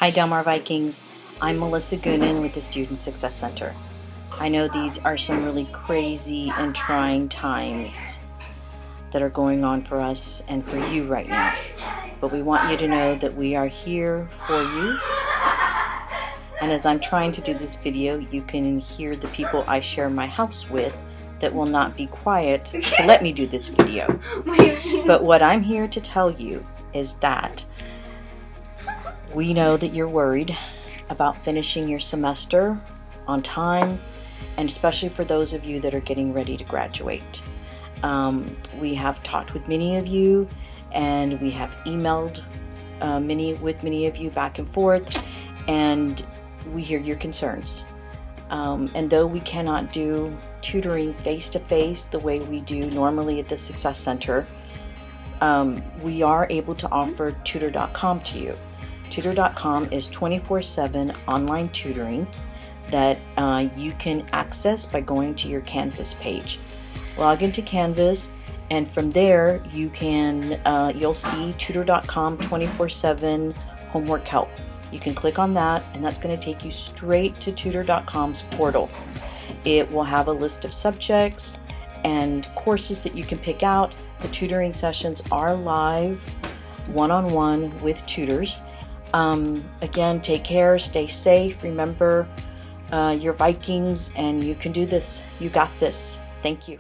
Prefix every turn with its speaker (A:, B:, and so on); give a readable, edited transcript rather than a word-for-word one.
A: Hi Del Mar Vikings, I'm Melissa Goonan with the Student Success Center. I know these are some really crazy and trying times that are going on for us and for you right now. But we want you to know that we are here for you. And as I'm trying to do this video, you can hear the people I share my house with that will not be quiet to let me do this video. But what I'm here to tell you is that we know that you're worried about finishing your semester on time, and especially for those of you that are getting ready to graduate. We have talked with many of you, and we have emailed many of you back and forth, and we hear your concerns. And though we cannot do tutoring face-to-face the way we do normally at the Success Center, we are able to offer Tutorcom to you. Tutorcom is 24/7 online tutoring that you can access by going to your Canvas page. Log into Canvas, and from there you can you'll see Tutorcom 24/7 homework help. You can click on that, and that's going to take you straight to Tutorcom's portal. It will have a list of subjects and courses that you can pick out. The tutoring sessions are live, one-on-one with tutors. Again, take care, stay safe. Remember, you're Vikings and you can do this. You got this. Thank you.